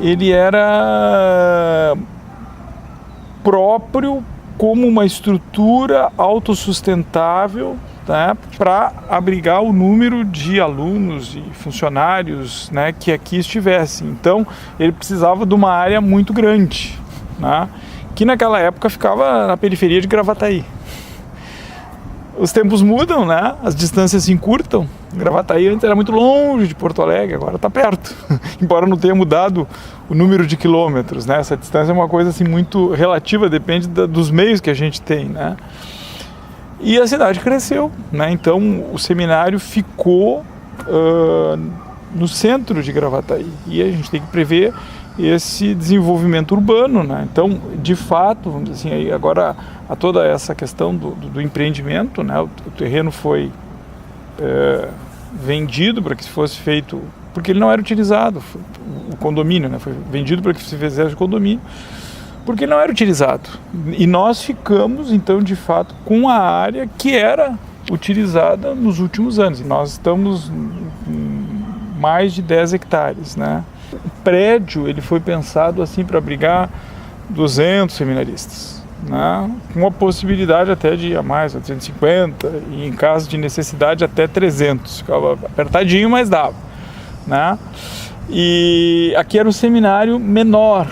ele era próprio como uma estrutura autossustentável, né, para abrigar o número de alunos e funcionários, né, que aqui estivessem. Então, ele precisava de uma área muito grande, né, que naquela época ficava na periferia de Gravataí. Os tempos mudam, né, as distâncias se encurtam. Gravataí antes era muito longe de Porto Alegre, agora está perto, embora não tenha mudado o número de quilômetros, né? Essa distância é uma coisa assim muito relativa, depende dos meios que a gente tem, né? E a cidade cresceu, né? Então o seminário ficou no centro de Gravataí e a gente tem que prever esse desenvolvimento urbano, né? Então, de fato, vamos dizer assim, aí agora a toda essa questão do empreendimento, né? O terreno foi vendido para que fosse feito, porque ele não era utilizado, o condomínio, né? Foi vendido para que se fizesse o condomínio, porque ele não era utilizado. E nós ficamos, então, de fato, com a área que era utilizada nos últimos anos. Nós estamos em mais de 10 hectares, né? O prédio ele foi pensado assim para abrigar 200 seminaristas, né? Com a possibilidade até de ir a mais, 250, e em caso de necessidade até 300. Ficava apertadinho, mas dava, né? E aqui era um seminário menor,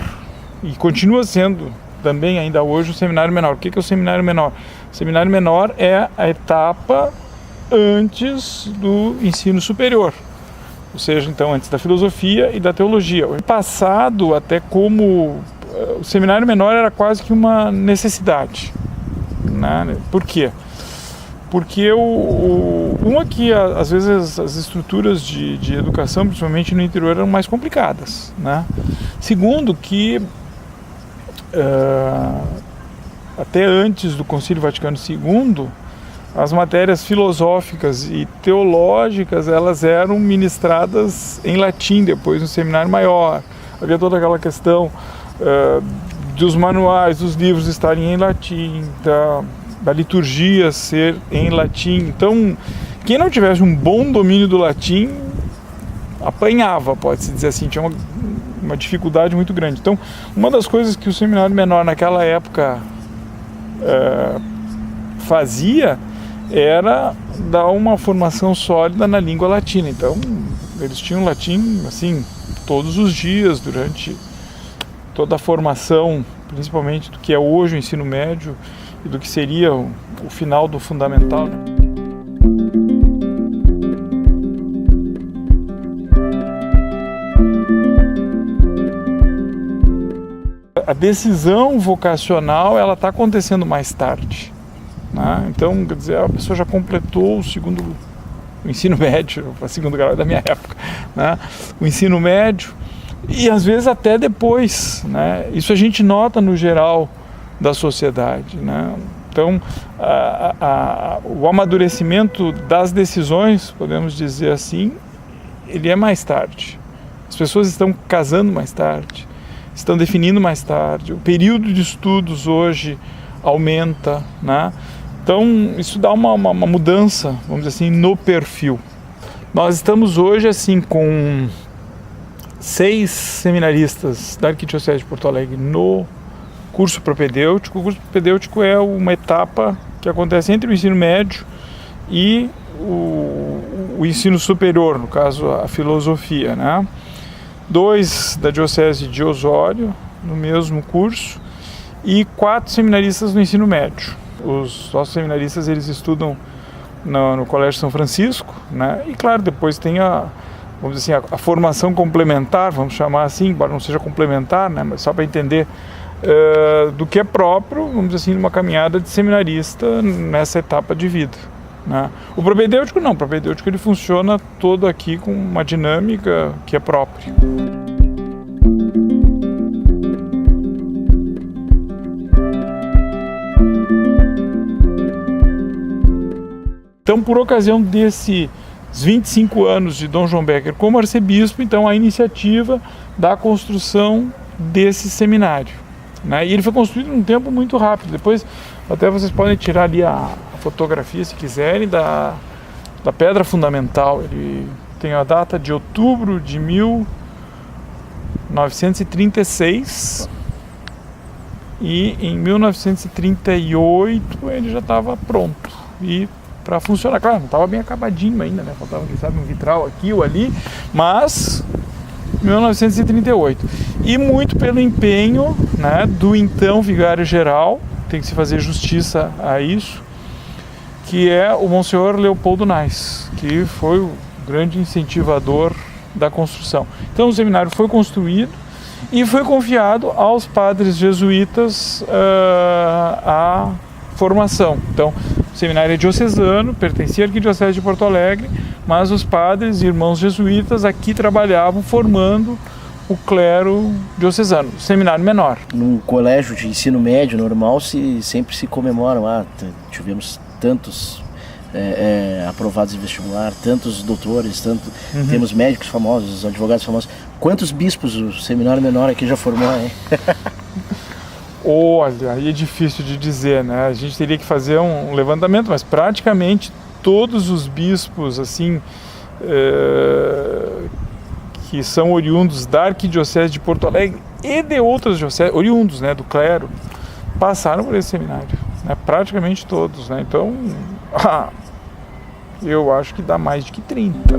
e continua sendo também ainda hoje o seminário menor. O que é o seminário menor? O seminário menor é a etapa antes do ensino superior, ou seja, então antes da filosofia e da teologia. O passado, até como o seminário menor era quase que uma necessidade, né? Por quê? Porque que às vezes as estruturas de educação, principalmente no interior, eram mais complicadas, né? Segundo, que até antes do Concílio Vaticano II, as matérias filosóficas e teológicas elas eram ministradas em latim, depois no seminário maior. Havia toda aquela questão dos manuais, dos livros estarem em latim, da liturgia ser em latim. Então, quem não tivesse um bom domínio do latim, apanhava, pode-se dizer assim, tinha uma dificuldade muito grande. Então, uma das coisas que o seminário menor naquela época fazia era dar uma formação sólida na língua latina. Então, eles tinham latim, assim, todos os dias, durante toda a formação, principalmente do que é hoje o ensino médio e do que seria o final do fundamental, né? A decisão vocacional ela está acontecendo mais tarde, né? Então, quer dizer, a pessoa já completou o ensino médio, o segundo grau da minha época, né? O ensino médio, e às vezes até depois, né? Isso a gente nota no geral da sociedade, né? Então, o amadurecimento das decisões, podemos dizer assim, ele é mais tarde. As pessoas estão casando mais tarde, estão definindo mais tarde, o período de estudos hoje aumenta, né? Então isso dá uma mudança, vamos dizer assim, no perfil. Nós estamos hoje assim com 6 seminaristas da Arquidiocese de Porto Alegre no curso propedêutico. O curso propedêutico é uma etapa que acontece entre o ensino médio e o ensino superior, no caso a filosofia, né? 2 da Diocese de Osório, no mesmo curso, e 4 seminaristas no ensino médio. Os nossos seminaristas, eles estudam no Colégio São Francisco, né? E claro, depois tem vamos dizer assim, a formação complementar, vamos chamar assim, embora não seja complementar, né? Mas só para entender do que é próprio, vamos dizer assim, numa caminhada de seminarista nessa etapa de vida, né? O propedêutico não, o propedêutico ele funciona todo aqui com uma dinâmica que é própria. Então, por ocasião desses 25 anos de Dom João Becker como arcebispo, então a iniciativa da construção desse seminário, né? E ele foi construído num tempo muito rápido. Depois até vocês podem tirar ali a fotografia, se quiserem, da pedra fundamental. Ele tem a data de outubro de 1936 e em 1938 ele já estava pronto e para funcionar. Claro, não estava bem acabadinho ainda, né? Faltava, quem sabe, um vitral aqui ou ali, mas 1938. E muito pelo empenho, né, do então vigário-geral, tem que se fazer justiça a isso, que é o Monsenhor Leopoldo Nais, que foi o grande incentivador da construção. Então o seminário foi construído e foi confiado aos padres jesuítas a formação. Então o seminário é diocesano, pertencia à Arquidiocese de Porto Alegre, mas os padres e irmãos jesuítas aqui trabalhavam formando o clero diocesano, seminário menor. No colégio de ensino médio normal sempre se comemoram, tivemos tantos aprovados em vestibular, tantos doutores, temos médicos famosos, advogados famosos. Quantos bispos o seminário menor aqui já formou, hein? Olha, aí é difícil de dizer, né? A gente teria que fazer um levantamento, mas praticamente todos os bispos, assim, que são oriundos da Arquidiocese de Porto Alegre e de outras dioceses, oriundos, né, do clero, passaram por esse seminário, né? Praticamente todos, né? Então, eu acho que dá mais de que 30.